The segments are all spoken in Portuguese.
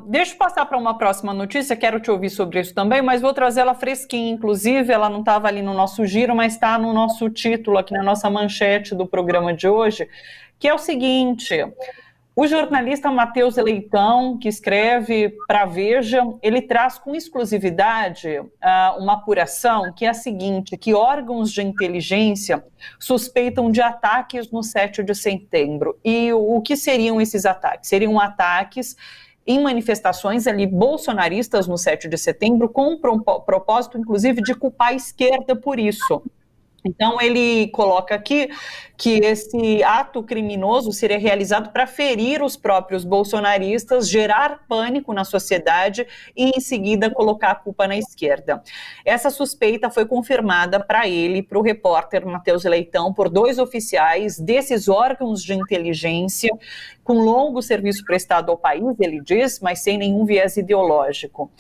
Deixa eu passar para uma próxima notícia, quero te ouvir sobre isso também, mas vou trazer ela fresquinha, inclusive, ela não estava ali no nosso giro, mas está no nosso título, aqui na nossa manchete do programa de hoje, que é o seguinte: o jornalista Matheus Leitão, que escreve para a Veja, ele traz com exclusividade uma apuração que é a seguinte, que órgãos de inteligência suspeitam de ataques no 7 de setembro. E o que seriam esses ataques? Seriam ataques em manifestações ali bolsonaristas no 7 de setembro, com o propósito, inclusive, de culpar a esquerda por isso. Então, ele coloca aqui que esse ato criminoso seria realizado para ferir os próprios bolsonaristas, gerar pânico na sociedade e, em seguida, colocar a culpa na esquerda. Essa suspeita foi confirmada para ele, para o repórter Matheus Leitão, por 2 oficiais desses órgãos de inteligência, com longo serviço prestado ao país, ele diz, mas sem nenhum viés ideológico.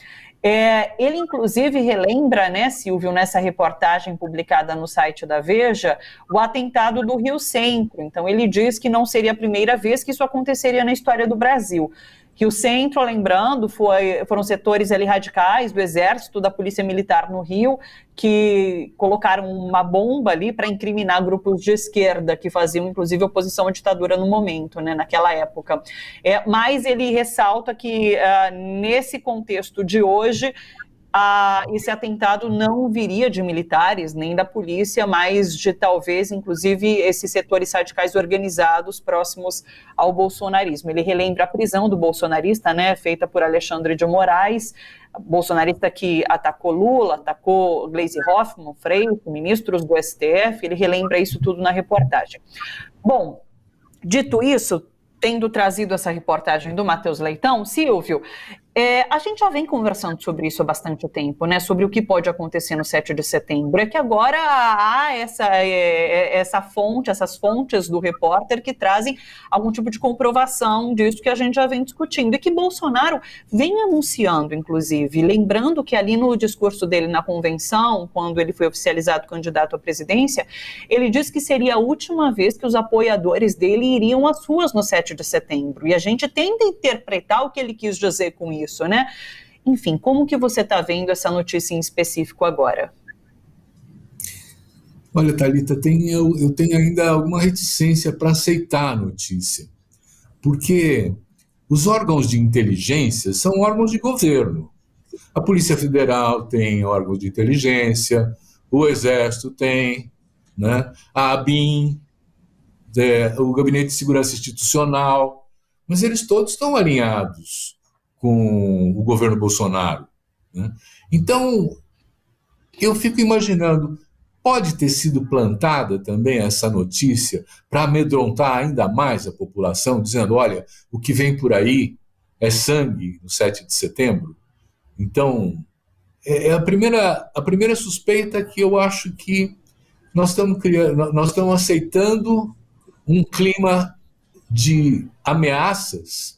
Ele, inclusive, relembra, né, Silvio, nessa reportagem publicada no site da Veja, o atentado do Rio Centro. Então, ele diz que não seria a primeira vez que isso aconteceria na história do Brasil. Rio Centro, lembrando, foram setores ali radicais do Exército, da Polícia Militar no Rio, que colocaram uma bomba ali para incriminar grupos de esquerda, que faziam, inclusive, oposição à ditadura no momento, né, naquela época. Mas ele ressalta que, nesse contexto de hoje, esse atentado não viria de militares, nem da polícia, mas de talvez, inclusive, esses setores radicais organizados próximos ao bolsonarismo. Ele relembra a prisão do bolsonarista, né, feita por Alexandre de Moraes, bolsonarista que atacou Lula, atacou Gleisi Hoffmann, Freixo, ministros do STF. Ele relembra isso tudo na reportagem. Bom, dito isso, tendo trazido essa reportagem do Matheus Leitão, Silvio, a gente já vem conversando sobre isso há bastante tempo, né, sobre o que pode acontecer no 7 de setembro, é que agora há essas fontes do repórter que trazem algum tipo de comprovação disso que a gente já vem discutindo, e que Bolsonaro vem anunciando, inclusive, lembrando que ali no discurso dele na convenção, quando ele foi oficializado candidato à presidência, ele disse que seria a última vez que os apoiadores dele iriam às ruas no 7 de setembro, e a gente tenta interpretar o que ele quis dizer com isso, né? Enfim, como que você está vendo essa notícia em específico agora? Olha, Thalita, eu tenho ainda alguma reticência para aceitar a notícia, porque os órgãos de inteligência são órgãos de governo. A Polícia Federal tem órgãos de inteligência, o Exército tem, né? A ABIN, o Gabinete de Segurança Institucional, mas eles todos estão alinhados com o governo Bolsonaro, né? Então, eu fico imaginando, pode ter sido plantada também essa notícia para amedrontar ainda mais a população, dizendo, olha, o que vem por aí é sangue no 7 de setembro? Então, a primeira suspeita que eu acho que nós estamos aceitando um clima de ameaças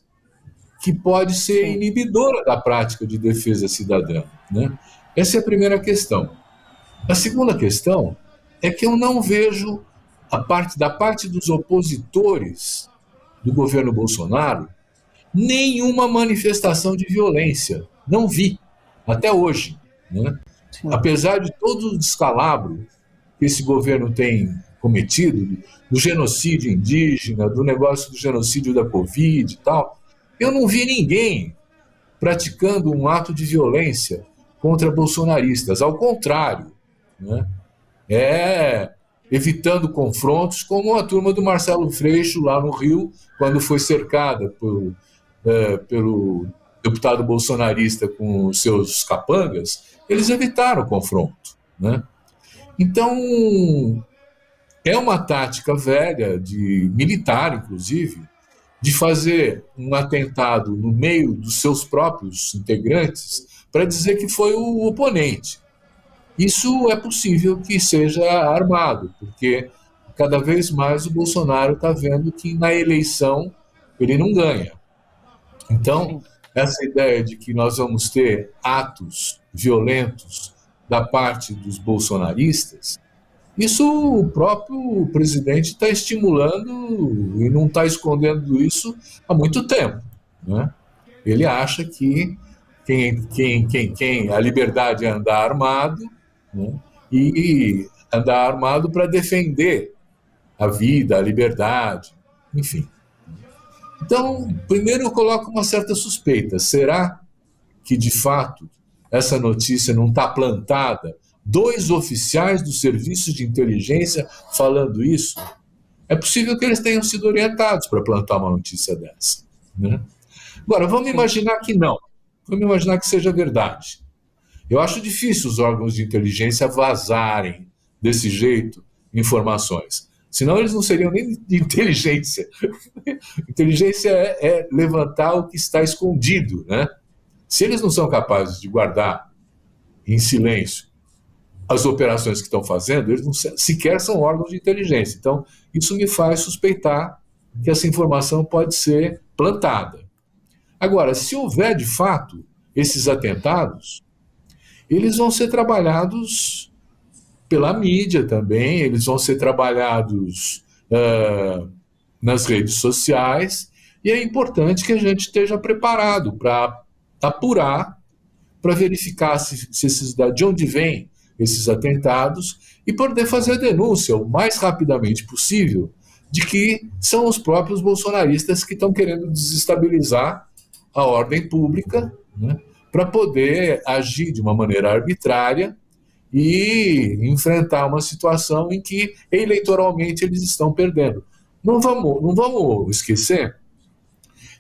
que pode ser inibidora da prática de defesa cidadã, né? Essa é a primeira questão. A segunda questão é que eu não vejo da parte dos opositores do governo Bolsonaro nenhuma manifestação de violência. Não vi, até hoje, né? Apesar de todo o descalabro que esse governo tem cometido, do genocídio indígena, do negócio do genocídio da Covid e tal, eu não vi ninguém praticando um ato de violência contra bolsonaristas. Ao contrário, né? Evitando confrontos, como a turma do Marcelo Freixo lá no Rio, quando foi cercada pelo deputado bolsonarista com os seus capangas, eles evitaram o confronto, né? Então, é uma tática velha, militar, inclusive, de fazer um atentado no meio dos seus próprios integrantes para dizer que foi o oponente. Isso é possível que seja armado, porque cada vez mais o Bolsonaro está vendo que na eleição ele não ganha. Então, essa ideia de que nós vamos ter atos violentos da parte dos bolsonaristas, isso o próprio presidente está estimulando e não está escondendo isso há muito tempo, né? Ele acha que a liberdade é andar armado, né? E andar armado para defender a vida, a liberdade, enfim. Então, primeiro eu coloco uma certa suspeita. Será que, de fato, essa notícia não está plantada? 2 oficiais do serviço de inteligência falando isso? É possível que eles tenham sido orientados para plantar uma notícia dessa, né? Agora, vamos imaginar que não. Vamos imaginar que seja verdade. Eu acho difícil os órgãos de inteligência vazarem desse jeito informações. Senão eles não seriam nem de inteligência. Inteligência é levantar o que está escondido, né? Se eles não são capazes de guardar em silêncio as operações que estão fazendo, eles não sequer são órgãos de inteligência. Então, isso me faz suspeitar que essa informação pode ser plantada. Agora, se houver de fato esses atentados, eles vão ser trabalhados pela mídia também, eles vão ser trabalhados nas redes sociais, e é importante que a gente esteja preparado para apurar, para verificar de onde vêm esses atentados e poder fazer a denúncia o mais rapidamente possível de que são os próprios bolsonaristas que estão querendo desestabilizar a ordem pública, né, para poder agir de uma maneira arbitrária e enfrentar uma situação em que eleitoralmente eles estão perdendo. Não vamos esquecer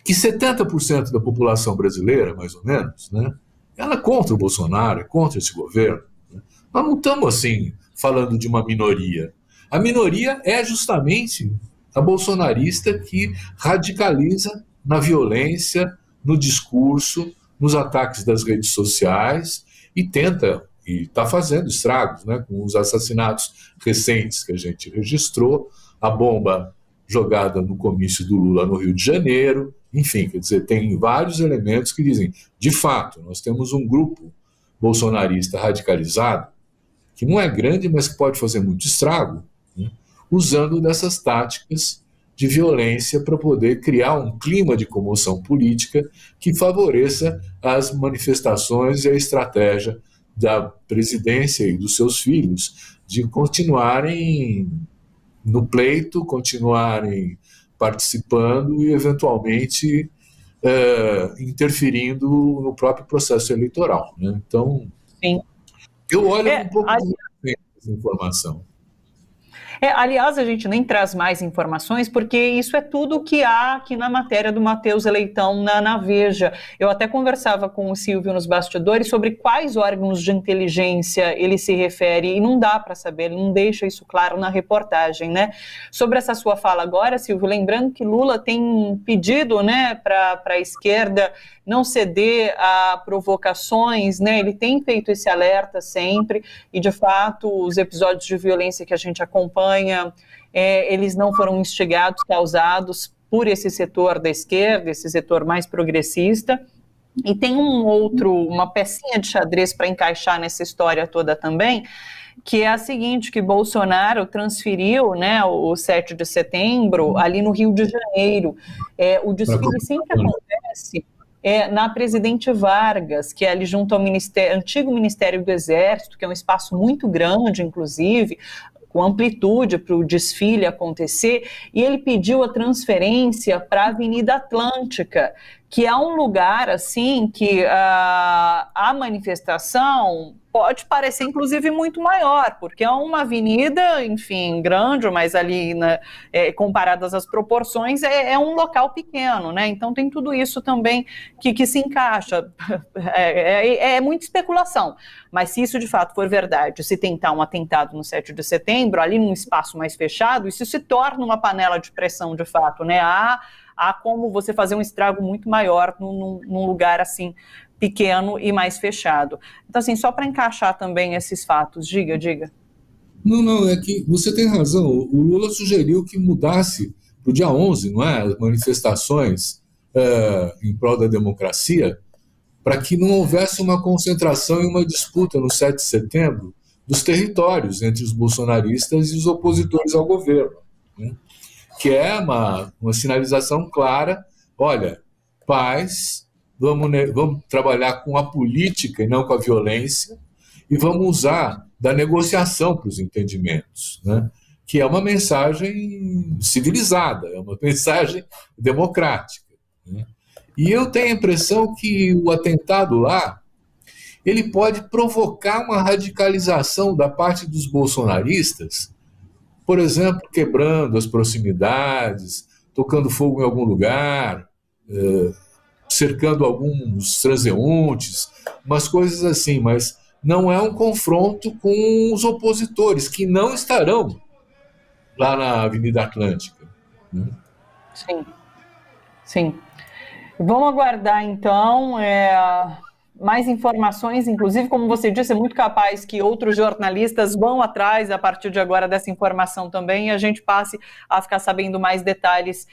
que 70% da população brasileira, mais ou menos, né, ela é contra o Bolsonaro, é contra esse governo. Né? Nós não estamos, assim, falando de uma minoria. A minoria é justamente a bolsonarista que radicaliza na violência, no discurso, nos ataques das redes sociais e tenta, e está fazendo estragos, né, com os assassinatos recentes que a gente registrou, a bomba jogada no comício do Lula no Rio de Janeiro, enfim, quer dizer, tem vários elementos que dizem, de fato, nós temos um grupo bolsonarista radicalizado, que não é grande, mas que pode fazer muito estrago, né, usando dessas táticas de violência para poder criar um clima de comoção política que favoreça as manifestações e a estratégia da presidência e dos seus filhos de continuarem no pleito, continuarem participando e, eventualmente, interferindo no próprio processo eleitoral, né? Então, sim, eu olho um pouco de essa informação. Aliás, a gente nem traz mais informações, porque isso é tudo o que há aqui na matéria do Matheus Leitão na Veja. Eu até conversava com o Silvio nos bastidores sobre quais órgãos de inteligência ele se refere, e não dá para saber, ele não deixa isso claro na reportagem, né? Sobre essa sua fala agora, Silvio, lembrando que Lula tem pedido, né, para a esquerda não ceder a provocações, né? Ele tem feito esse alerta sempre, e de fato os episódios de violência que a gente acompanha, eles não foram instigados, causados por esse setor da esquerda, esse setor mais progressista. E tem uma pecinha de xadrez para encaixar nessa história toda também, que é a seguinte, que Bolsonaro transferiu, né, o 7 de setembro ali no Rio de Janeiro. O desfile sempre acontece na Presidente Vargas, que é ali junto ao antigo Ministério do Exército, que é um espaço muito grande, inclusive, com amplitude para o desfile acontecer, e ele pediu a transferência para a Avenida Atlântica, que é um lugar assim que a manifestação pode parecer inclusive muito maior, porque é uma avenida, enfim, grande, mas ali, né, comparadas às proporções, é um local pequeno, né? Então tem tudo isso também que se encaixa. É muita especulação, mas se isso de fato for verdade, se tentar um atentado no 7 de setembro, ali num espaço mais fechado, isso se torna uma panela de pressão de fato, né? Há como você fazer um estrago muito maior num lugar assim pequeno e mais fechado. Então, assim, só para encaixar também esses fatos, diga. Não, é que você tem razão. O Lula sugeriu que mudasse para o dia 11, não é? As manifestações em prol da democracia, para que não houvesse uma concentração e uma disputa no 7 de setembro dos territórios entre os bolsonaristas e os opositores ao governo, né? Que é uma sinalização clara, olha, paz, vamos trabalhar com a política e não com a violência, e vamos usar da negociação para os entendimentos, né? Que é uma mensagem civilizada, é uma mensagem democrática, né? E eu tenho a impressão que o atentado lá, ele pode provocar uma radicalização da parte dos bolsonaristas, por exemplo, quebrando as proximidades, tocando fogo em algum lugar, cercando alguns transeuntes, umas coisas assim, mas não é um confronto com os opositores, que não estarão lá na Avenida Atlântica, né? Sim, sim. Vamos aguardar, então, mais informações, inclusive, como você disse, é muito capaz que outros jornalistas vão atrás, a partir de agora, dessa informação também, e a gente passe a ficar sabendo mais detalhes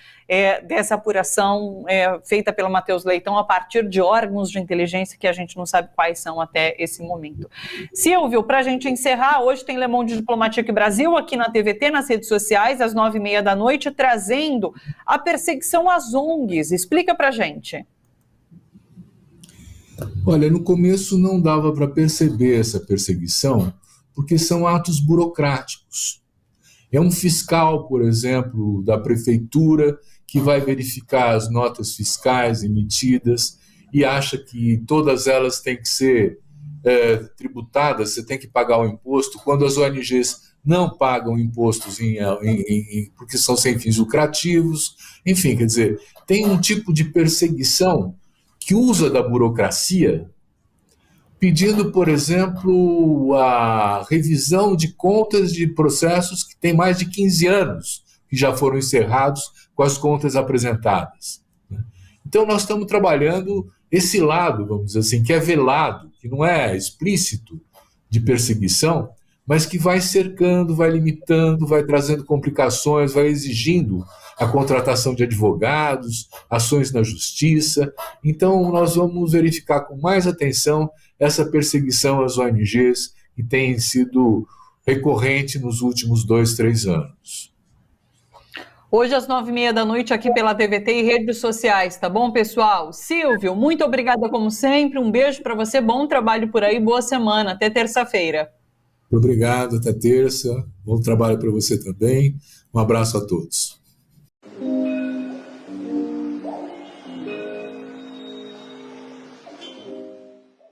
dessa apuração feita pelo Matheus Leitão a partir de órgãos de inteligência que a gente não sabe quais são até esse momento. Silvio, para a gente encerrar, hoje tem Le Monde Diplomatique Brasil aqui na TVT, nas redes sociais, às 9h30 trazendo a perseguição às ONGs. Explica para a gente. Olha, no começo não dava para perceber essa perseguição, porque são atos burocráticos. É um fiscal, por exemplo, da prefeitura, que vai verificar as notas fiscais emitidas e acha que todas elas têm que ser tributadas, você tem que pagar o imposto, quando as ONGs não pagam impostos porque são sem fins lucrativos. Enfim, quer dizer, tem um tipo de perseguição que usa da burocracia, pedindo, por exemplo, a revisão de contas de processos que têm mais de 15 anos, que já foram encerrados com as contas apresentadas. Então, nós estamos trabalhando esse lado, vamos dizer assim, que é velado, que não é explícito de perseguição, mas que vai cercando, vai limitando, vai trazendo complicações, vai exigindo a contratação de advogados, ações na justiça. Então, nós vamos verificar com mais atenção essa perseguição às ONGs que tem sido recorrente nos últimos 2, 3 anos. Hoje, às 9h30 aqui pela TVT e redes sociais, tá bom, pessoal? Silvio, muito obrigada como sempre, um beijo para você, bom trabalho por aí, boa semana, até terça-feira. Obrigado, até terça, bom trabalho para você também, um abraço a todos.